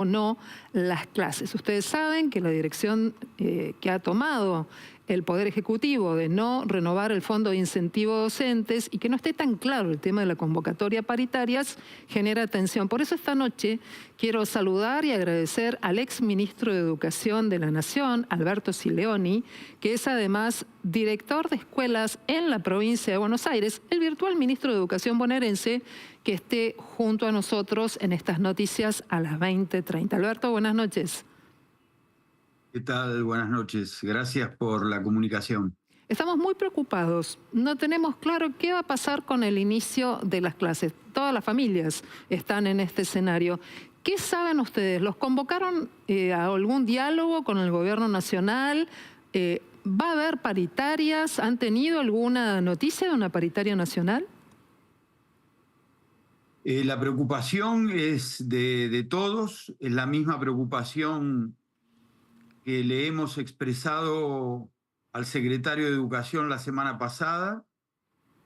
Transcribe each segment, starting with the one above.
o no las clases. Ustedes saben que la dirección que ha tomado el Poder Ejecutivo de no renovar el Fondo de Incentivo Docentes y que no esté tan claro el tema de la convocatoria paritarias genera tensión. Por eso esta noche quiero saludar y agradecer al ex ministro de Educación de la Nación, Alberto Sileoni, que es además director de escuelas en la provincia de Buenos Aires, el virtual ministro de Educación bonaerense, que esté junto a nosotros en estas noticias a las 20:30. Alberto, buenas noches. ¿Qué tal? Buenas noches. Gracias por la comunicación. Estamos muy preocupados. No tenemos claro qué va a pasar con el inicio de las clases. Todas las familias están en este escenario. ¿Qué saben ustedes? ¿Los convocaron a algún diálogo con el gobierno nacional? ¿Va a haber paritarias? ¿Han tenido alguna noticia de una paritaria nacional? La preocupación es de todos, es la misma preocupación que le hemos expresado al secretario de Educación la semana pasada.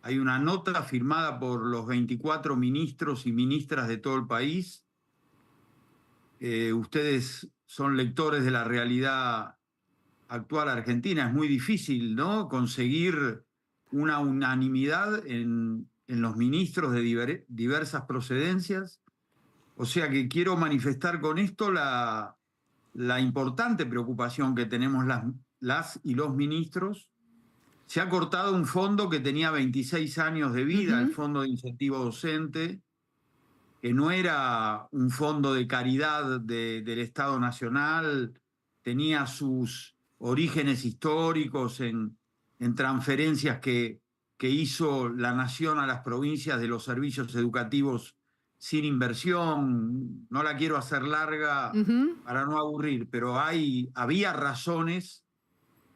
Hay una nota firmada por los 24 ministros y ministras de todo el país. Ustedes son lectores de la realidad actual argentina. Es muy difícil, ¿no?, conseguir una unanimidad en los ministros de diversas procedencias. O sea que quiero manifestar con esto la importante preocupación que tenemos las y los ministros. Se ha cortado un fondo que tenía 26 años de vida, el Fondo de Incentivo Docente, que no era un fondo de caridad del Estado Nacional, tenía sus orígenes históricos en transferencias que hizo la Nación a las provincias de los servicios educativos sin inversión. No la quiero hacer larga para no aburrir, pero había razones.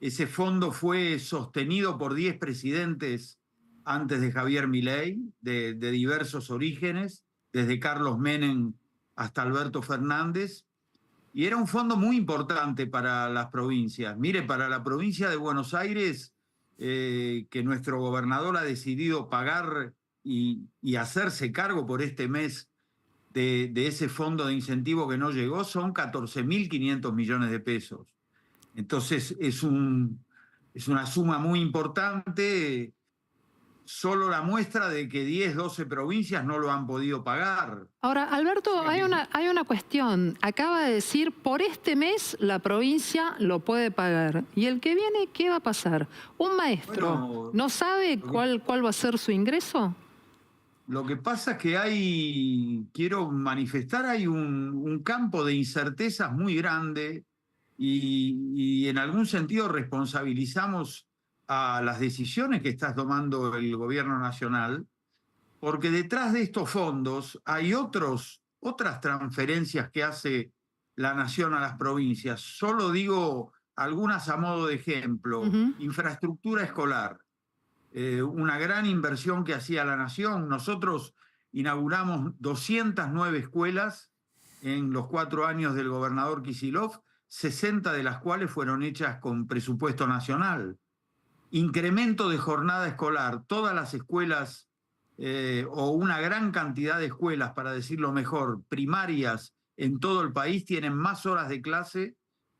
Ese fondo fue sostenido por 10 presidentes antes de Javier Milei, de diversos orígenes, desde Carlos Menem hasta Alberto Fernández, y era un fondo muy importante para las provincias. Mire, para la provincia de Buenos Aires, que nuestro gobernador ha decidido pagar y hacerse cargo por este mes de ese fondo de incentivo que no llegó, son 14.500 millones de pesos. Entonces es una suma muy importante, solo la muestra de que 10, 12 provincias no lo han podido pagar. Ahora, Alberto, hay una cuestión. Acaba de decir, por este mes la provincia lo puede pagar. ¿Y el que viene qué va a pasar? ¿Un maestro no sabe cuál va a ser su ingreso? Lo que pasa es que quiero manifestar, hay un campo de incertezas muy grande y en algún sentido responsabilizamos a las decisiones que está tomando el gobierno nacional, porque detrás de estos fondos hay otras transferencias que hace la Nación a las provincias. Solo digo algunas a modo de ejemplo. Infraestructura escolar. Una gran inversión que hacía la Nación. Nosotros inauguramos 209 escuelas en los 4 años del gobernador Kicillof, 60 de las cuales fueron hechas con presupuesto nacional. Incremento de jornada escolar. Todas las escuelas, o una gran cantidad de escuelas, para decirlo mejor, primarias en todo el país, tienen más horas de clase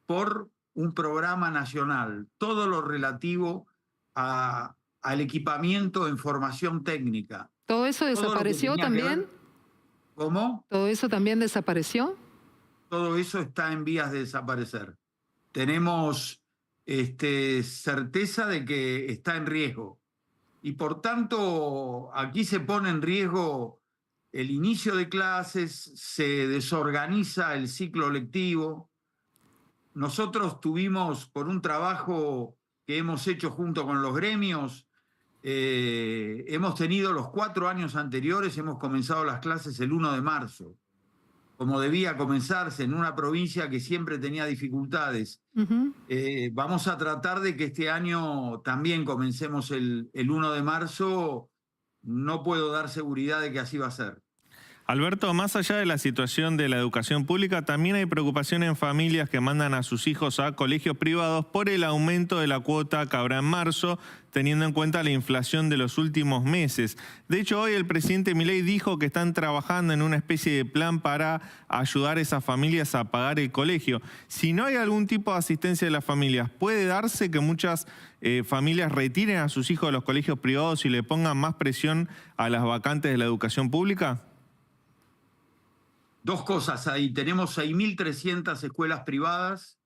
por un programa nacional. Todo lo relativo al equipamiento en formación técnica. ¿Todo eso desapareció también? ¿Cómo? ¿Todo eso también desapareció? Todo eso está en vías de desaparecer. Tenemos certeza de que está en riesgo. Y por tanto, aquí se pone en riesgo el inicio de clases, se desorganiza el ciclo lectivo. Nosotros tuvimos, por un trabajo que hemos hecho junto con los gremios, hemos tenido los 4 años anteriores, hemos comenzado las clases el 1 de marzo, como debía comenzarse en una provincia que siempre tenía dificultades. Vamos a tratar de que este año también comencemos el 1 de marzo. No puedo dar seguridad de que así va a ser. Alberto, más allá de la situación de la educación pública, también hay preocupación en familias que mandan a sus hijos a colegios privados por el aumento de la cuota que habrá en marzo, teniendo en cuenta la inflación de los últimos meses. De hecho, hoy el presidente Milei dijo que están trabajando en una especie de plan para ayudar a esas familias a pagar el colegio. Si no hay algún tipo de asistencia de las familias, ¿puede darse que muchas familias retiren a sus hijos de los colegios privados y le pongan más presión a las vacantes de la educación pública? Dos cosas ahí. Tenemos 6.300 escuelas privadas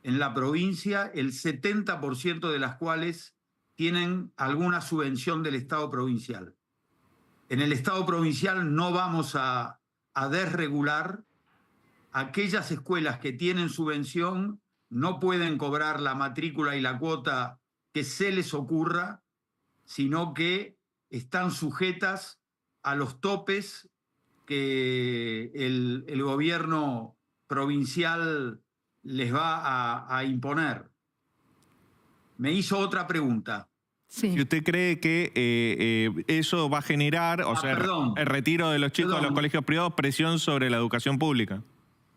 en la provincia, el 70% de las cuales tienen alguna subvención del Estado provincial. En el Estado provincial no vamos a desregular. Aquellas escuelas que tienen subvención no pueden cobrar la matrícula y la cuota que se les ocurra, sino que están sujetas a los topes que el gobierno provincial les va a imponer. Me hizo otra pregunta. Sí. Si usted cree que eso va a generar, el retiro de los chicos de los colegios privados, presión sobre la educación pública.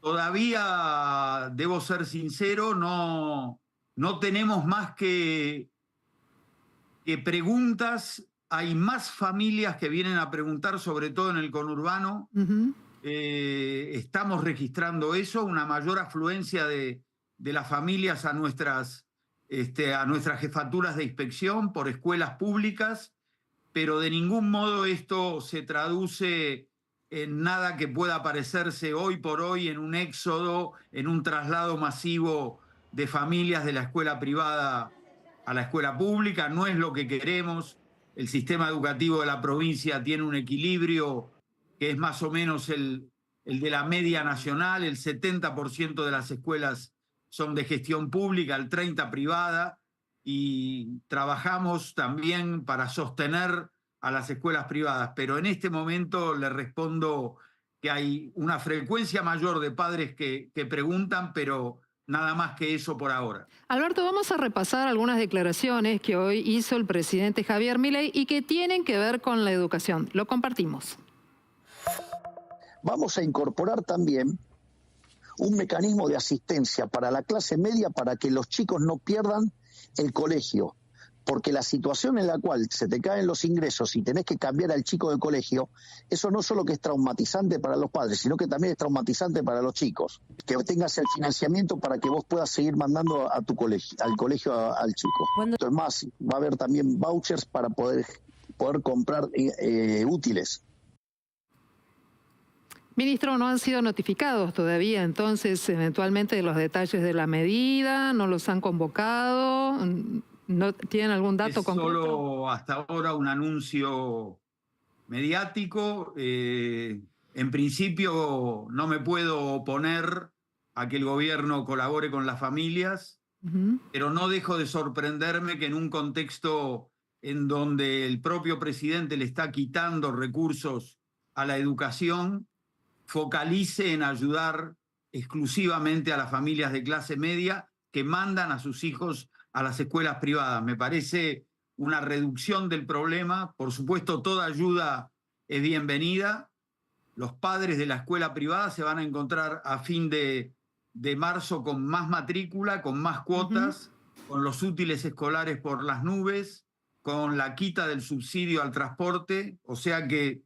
Todavía, debo ser sincero, no tenemos más que preguntas. Hay más familias que vienen a preguntar, sobre todo en el conurbano. Estamos registrando eso, una mayor afluencia de las familias a nuestras jefaturas de inspección por escuelas públicas, pero de ningún modo esto se traduce en nada que pueda parecerse hoy por hoy en un éxodo, en un traslado masivo de familias de la escuela privada a la escuela pública. No es lo que queremos. El sistema educativo de la provincia tiene un equilibrio que es más o menos el de la media nacional. El 70% de las escuelas son de gestión pública, el 30% privada, y trabajamos también para sostener a las escuelas privadas. Pero en este momento le respondo que hay una frecuencia mayor de padres que preguntan, pero nada más que eso por ahora. Alberto, vamos a repasar algunas declaraciones que hoy hizo el presidente Javier Milei y que tienen que ver con la educación. Lo compartimos. Vamos a incorporar también un mecanismo de asistencia para la clase media para que los chicos no pierdan el colegio. Porque la situación en la cual se te caen los ingresos y tenés que cambiar al chico de colegio, eso no solo que es traumatizante para los padres, sino que también es traumatizante para los chicos. Que tengas el financiamiento para que vos puedas seguir mandando a tu colegio, al colegio al chico. Entonces más, va a haber también vouchers para poder comprar útiles. Ministro, ¿no han sido notificados todavía entonces eventualmente de los detalles de la medida? ¿No los han convocado? ¿No tienen algún dato concreto? Solo hasta ahora un anuncio mediático. En principio no me puedo oponer a que el gobierno colabore con las familias, pero no dejo de sorprenderme que en un contexto en donde el propio presidente le está quitando recursos a la educación, focalice en ayudar exclusivamente a las familias de clase media que mandan a sus hijos a las escuelas privadas. Me parece una reducción del problema. Por supuesto, toda ayuda es bienvenida. Los padres de la escuela privada se van a encontrar a fin de marzo con más matrícula, con más cuotas, con los útiles escolares por las nubes, con la quita del subsidio al transporte. O sea que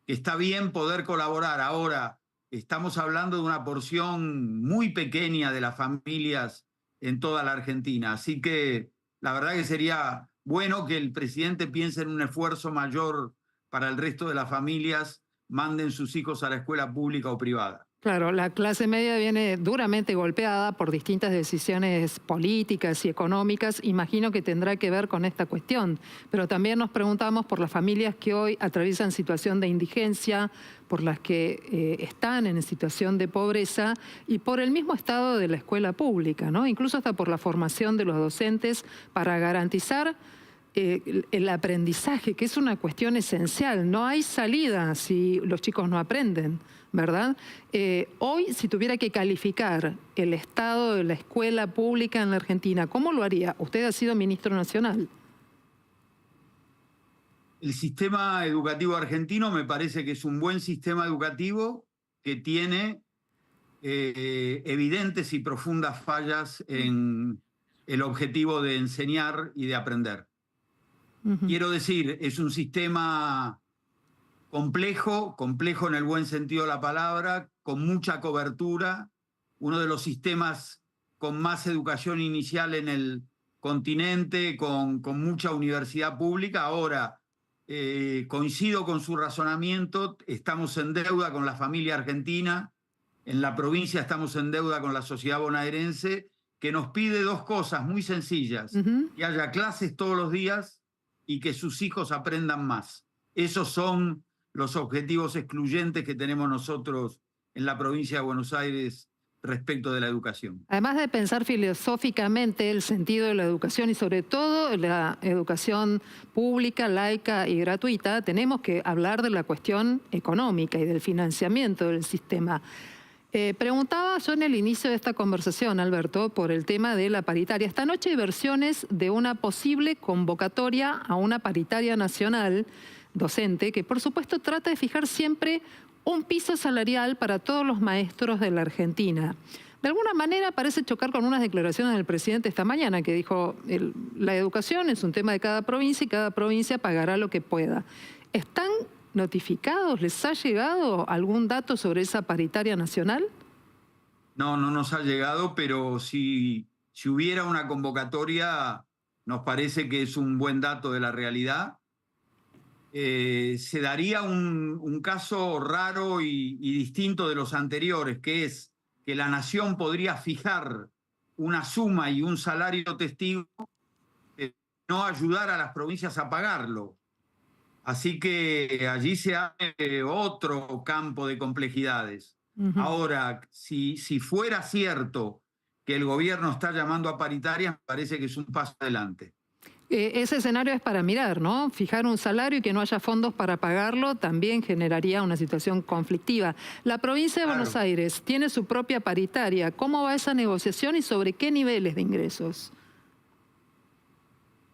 está bien poder colaborar. Ahora estamos hablando de una porción muy pequeña de las familias en toda la Argentina. Así que la verdad que sería bueno que el presidente piense en un esfuerzo mayor para el resto de las familias, manden sus hijos a la escuela pública o privada. Claro, la clase media viene duramente golpeada por distintas decisiones políticas y económicas. Imagino que tendrá que ver con esta cuestión. Pero también nos preguntamos por las familias que hoy atraviesan situación de indigencia, por las que están en situación de pobreza y por el mismo estado de la escuela pública, ¿no? Incluso hasta por la formación de los docentes para garantizar el aprendizaje, que es una cuestión esencial. No hay salida si los chicos no aprenden, ¿verdad? Hoy, si tuviera que calificar el estado de la escuela pública en la Argentina, ¿cómo lo haría? Usted ha sido ministro nacional. El sistema educativo argentino me parece que es un buen sistema educativo que tiene evidentes y profundas fallas en el objetivo de enseñar y de aprender. Quiero decir, es un sistema complejo en el buen sentido de la palabra, con mucha cobertura, uno de los sistemas con más educación inicial en el continente, con mucha universidad pública. Ahora, coincido con su razonamiento, estamos en deuda con la familia argentina, en la provincia estamos en deuda con la sociedad bonaerense, que nos pide dos cosas muy sencillas: que haya clases todos los días y que sus hijos aprendan más. Esos son los objetivos excluyentes que tenemos nosotros en la provincia de Buenos Aires respecto de la educación. Además de pensar filosóficamente el sentido de la educación y sobre todo la educación pública, laica y gratuita, tenemos que hablar de la cuestión económica y del financiamiento del sistema. Preguntaba yo en el inicio de esta conversación, Alberto, por el tema de la paritaria. Esta noche hay versiones de una posible convocatoria a una paritaria nacional docente que, por supuesto, trata de fijar siempre un piso salarial para todos los maestros de la Argentina. De alguna manera parece chocar con unas declaraciones del presidente esta mañana que dijo la educación es un tema de cada provincia y cada provincia pagará lo que pueda. ¿Están notificados? ¿Les ha llegado algún dato sobre esa paritaria nacional? No, no nos ha llegado, pero si hubiera una convocatoria, nos parece que es un buen dato de la realidad. Se daría un caso raro y distinto de los anteriores, que es que la Nación podría fijar una suma y un salario testigo, no ayudar a las provincias a pagarlo. Así que allí se abre otro campo de complejidades. Ahora, si fuera cierto que el gobierno está llamando a paritarias, me parece que es un paso adelante. Ese escenario es para mirar, ¿no? Fijar un salario y que no haya fondos para pagarlo también generaría una situación conflictiva. La provincia de Buenos Aires tiene su propia paritaria. ¿Cómo va esa negociación y sobre qué niveles de ingresos?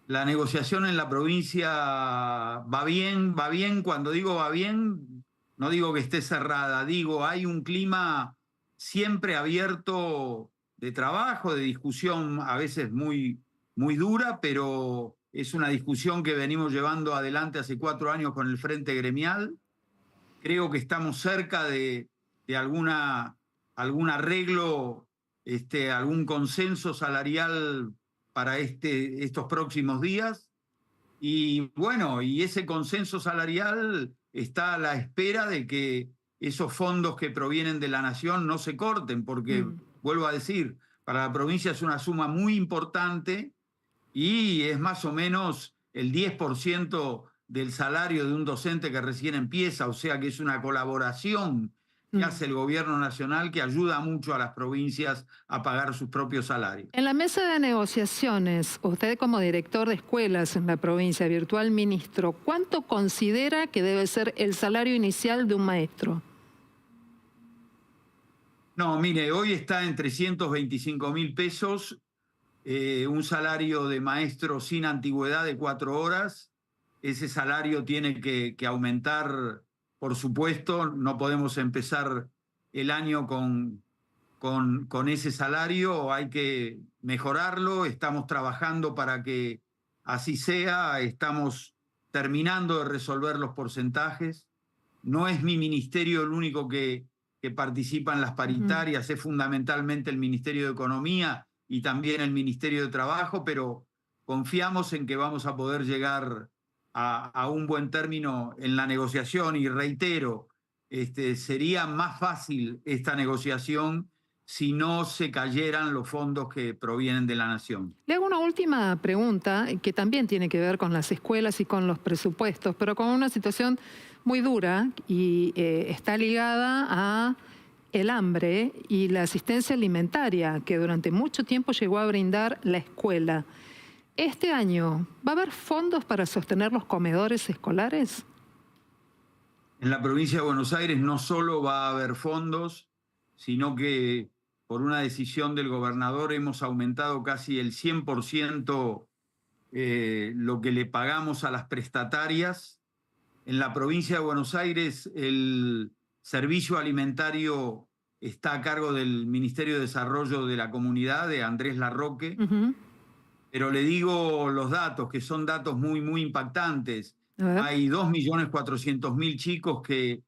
La negociación en la provincia va bien. Cuando digo va bien, no digo que esté cerrada, digo hay un clima siempre abierto de trabajo, de discusión, a veces muy dura, pero es una discusión que venimos llevando adelante hace 4 años con el Frente Gremial. Creo que estamos cerca de algún arreglo, algún consenso salarial para estos próximos días. Y bueno, y ese consenso salarial está a la espera de que esos fondos que provienen de la Nación no se corten, porque, vuelvo a decir, para la provincia es una suma muy importante y es más o menos el 10% del salario de un docente que recién empieza, o sea que es una colaboración que hace el gobierno nacional que ayuda mucho a las provincias a pagar sus propios salarios. En la mesa de negociaciones, usted como director de escuelas en la provincia, virtual ministro, ¿cuánto considera que debe ser el salario inicial de un maestro? No, mire, hoy está en 325.000 pesos, un salario de maestro sin antigüedad de 4 horas. Ese salario tiene que aumentar, por supuesto. No podemos empezar el año con ese salario, hay que mejorarlo. Estamos trabajando para que así sea, estamos terminando de resolver los porcentajes. No es mi ministerio el único que participa en las paritarias, es fundamentalmente el Ministerio de Economía y también el Ministerio de Trabajo, pero confiamos en que vamos a poder llegar a un buen término en la negociación. Y reitero, sería más fácil esta negociación si no se cayeran los fondos que provienen de la Nación. Le hago una última pregunta que también tiene que ver con las escuelas y con los presupuestos, pero con una situación muy dura y está ligada a el hambre y la asistencia alimentaria que durante mucho tiempo llegó a brindar la escuela. ¿Este año va a haber fondos para sostener los comedores escolares? En la provincia de Buenos Aires no solo va a haber fondos, sino que por una decisión del gobernador hemos aumentado casi el 100% lo que le pagamos a las prestatarias. En la provincia de Buenos Aires el servicio alimentario está a cargo del Ministerio de Desarrollo de la Comunidad, de Andrés Larroque. Pero le digo los datos, que son datos muy impactantes. Hay 2.400.000 chicos que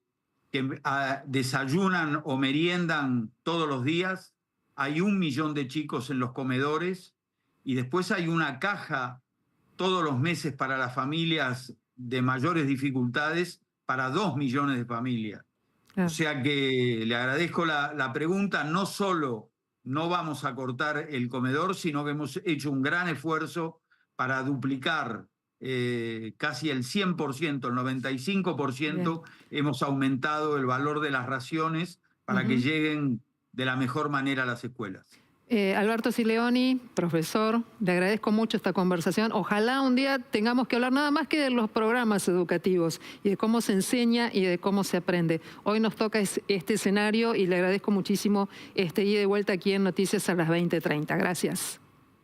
desayunan o meriendan todos los días. Hay 1 millón de chicos en los comedores. Y después hay una caja todos los meses para las familias de mayores dificultades, para 2 millones de familias. O sea que le agradezco la pregunta. No solo no vamos a cortar el comedor, sino que hemos hecho un gran esfuerzo para duplicar casi el 100%, el 95%. Hemos aumentado el valor de las raciones para que lleguen de la mejor manera a las escuelas. Alberto Sileoni, profesor, le agradezco mucho esta conversación. Ojalá un día tengamos que hablar nada más que de los programas educativos y de cómo se enseña y de cómo se aprende. Hoy nos toca este escenario y le agradezco muchísimo este ida y vuelta aquí en Noticias a las 20:30. Gracias.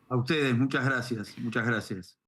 A ustedes, muchas gracias, muchas gracias.